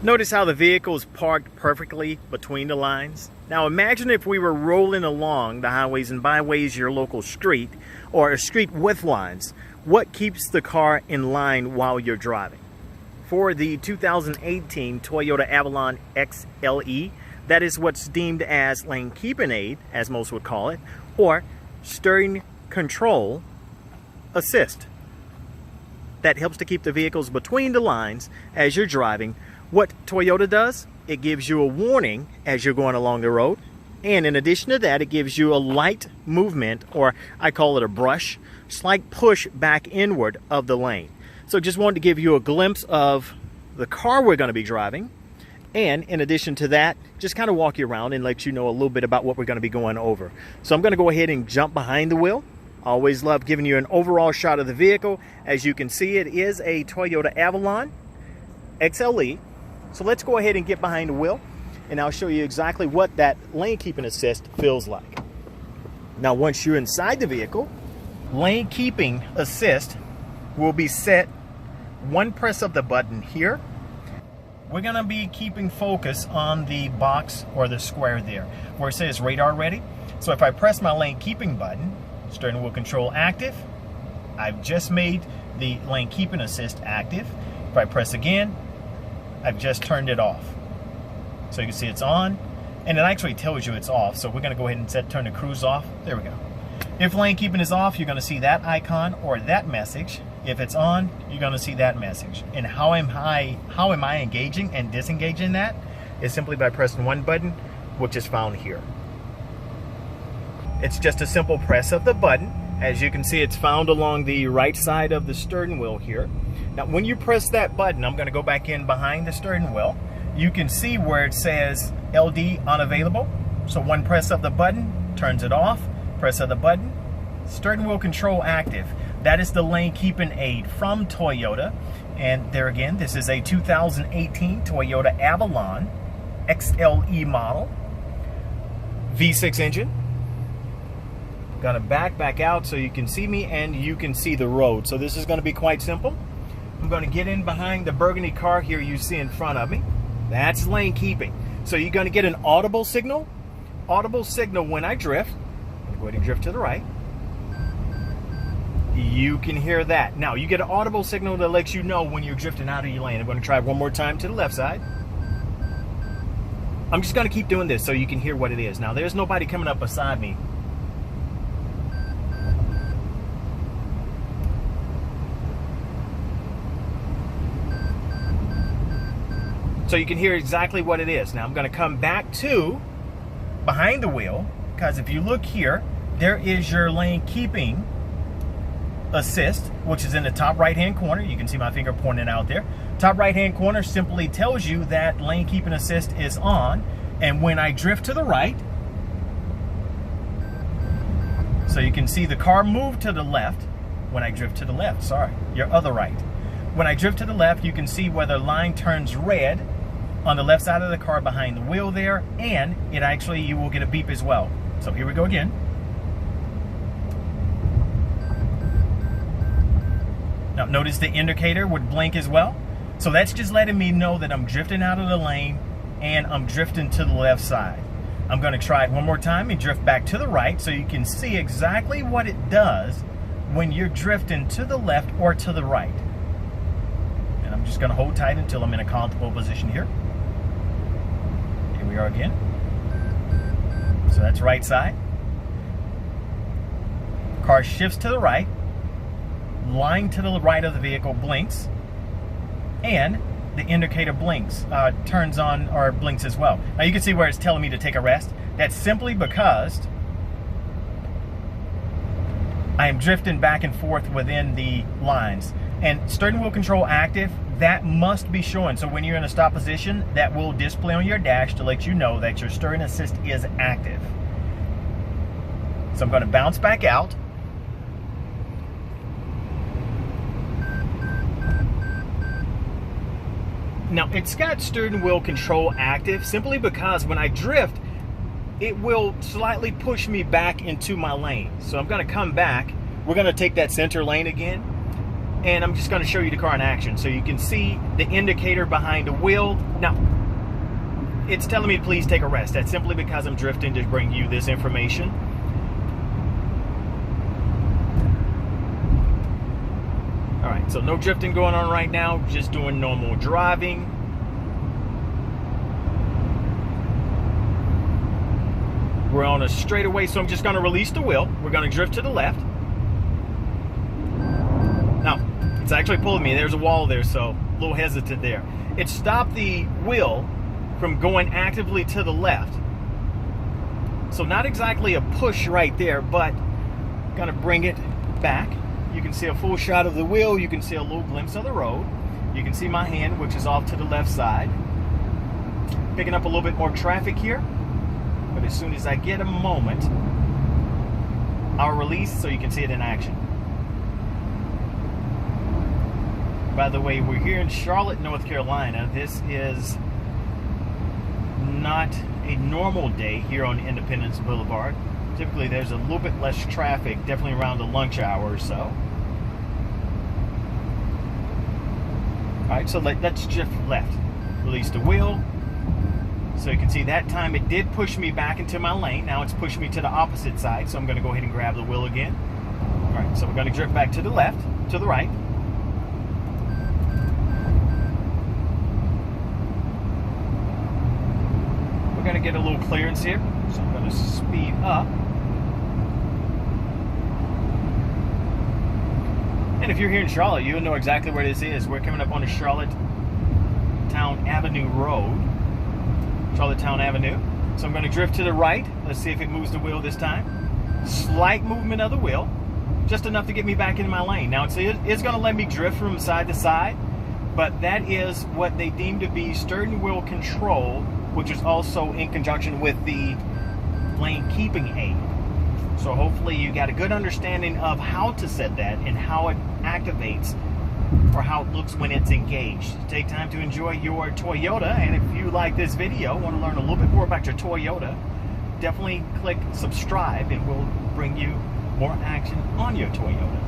Notice how the vehicle is parked perfectly between the lines. Now imagine if we were rolling along the highways and byways, your local street, or a street with lines. What keeps the car in line while you're driving? For the 2018 Toyota Avalon XLE, that is what's deemed as lane keeping aid, as most would call it, or steering control assist. That helps to keep the vehicles between the lines as you're driving. What Toyota does, it gives you a warning as you're going along the road. And in addition to that, it gives you a light movement, or I call it a brush, slight push back inward of the lane. So just wanted to give you a glimpse of the car we're going to be driving. And in addition to that, just kind of walk you around and let you know a little bit about what we're going to be going over. So I'm going to go ahead and jump behind the wheel. I always love giving you an overall shot of the vehicle. As you can see, it is a Toyota Avalon XLE. So let's go ahead and get behind the wheel, and I'll show you exactly what that lane keeping assist feels like. Now, once you're inside the vehicle, lane keeping assist will be set one press of the button here. We're going to be keeping focus on the box or the square there where it says radar ready. So if I press my lane keeping button, steering wheel control active. I've just made the lane keeping assist active. If I press again, I've just turned it off. So you can see it's on, and it actually tells you it's off. So we're going to go ahead and turn the cruise off. There we go. If lane keeping is off, you're going to see that icon or that message. If it's on, you're going to see that message. And how am I engaging and disengaging that? Is simply by pressing one button, which is found here. It's just a simple press of the button. As you can see, it's found along the right side of the steering wheel here. Now, when you press that button, I'm going to go back in behind the steering wheel. You can see where it says LD unavailable. So one press of the button turns it off. Press of the button, steering wheel control active. That is the lane keeping aid from Toyota. And there again, this is a 2018 Toyota Avalon XLE model, V6 engine. Gonna back out so you can see me and you can see the road. So this is gonna be quite simple. I'm gonna get in behind the burgundy car here you see in front of me. That's lane keeping. So you're gonna get an audible signal. Audible signal when I drift. I'm gonna go ahead and drift to the right. You can hear that. Now you get an audible signal that lets you know when you're drifting out of your lane. I'm gonna try one more time to the left side. I'm just gonna keep doing this so you can hear what it is. Now there's nobody coming up beside me. So you can hear exactly what it is. Now I'm going to come back to behind the wheel, because if you look here, there is your lane keeping assist, which is in the top right hand corner. You can see my finger pointing out there. Top right hand corner simply tells you that lane keeping assist is on, and when I drift to the right, so you can see the car move to the left. When I drift to the left, sorry, your other right. When I drift to the left, you can see where the line turns red on the left side of the car behind the wheel there, and it actually, you will get a beep as well. So here we go again. Now notice the indicator would blink as well. So that's just letting me know that I'm drifting out of the lane and I'm drifting to the left side. I'm going to try it one more time and drift back to the right so you can see exactly what it does when you're drifting to the left or to the right. And I'm just going to hold tight until I'm in a comfortable position here. Here we are again. So that's right side. Car shifts to the right. Line to the right of the vehicle blinks. And the indicator blinks, turns on or blinks as well. Now you can see where it's telling me to take a rest. That's simply because I am drifting back and forth within the lines. And steering wheel control active, that must be showing. So when you're in a stop position, that will display on your dash to let you know that your steering assist is active. So I'm going to bounce back out. Now it's got steering wheel control active simply because when I drift, it will slightly push me back into my lane. So I'm going to come back. We're going to take that center lane again. and I'm just going to show you the car in action so you can see the indicator behind the wheel. Now, it's telling me to please take a rest. That's simply because I'm drifting to bring you this information. Alright, so no drifting going on right now, just doing normal driving. We're on a straightaway, so I'm just going to release the wheel. We're going to drift to the left. Now, it's actually pulling me. There's a wall there, so a little hesitant there. It stopped the wheel from going actively to the left. So not exactly a push right there, but going to bring it back. You can see a full shot of the wheel. You can see a little glimpse of the road. You can see my hand, which is off to the left side. Picking up a little bit more traffic here. But as soon as I get a moment, I'll release so you can see it in action. By the way, we're here in Charlotte, North Carolina. This is not a normal day here on Independence Boulevard. Typically there's a little bit less traffic, definitely around the lunch hour or so. Alright, so let's drift left. Release the wheel. So you can see that time it did push me back into my lane. Now it's pushed me to the opposite side, so I'm going to go ahead and grab the wheel again. Alright, so we're going to drift back to the left, to the right. We're going to get a little clearance here, so I'm going to speed up. And if you're here in Charlotte, you'll know exactly where this is. We're coming up on the Charlottetown Avenue Road. Charlottetown Avenue. So I'm going to drift to the right. Let's see if it moves the wheel this time. Slight movement of the wheel. Just enough to get me back into my lane. Now it's going to let me drift from side to side, but that is what they deem to be steering wheel control, which is also in conjunction with the lane keeping aid. So hopefully you got a good understanding of how to set that and how it activates or how it looks when it's engaged. Take time to enjoy your Toyota, and if you like this video, want to learn a little bit more about your Toyota, definitely click subscribe and we'll bring you more action on your Toyota.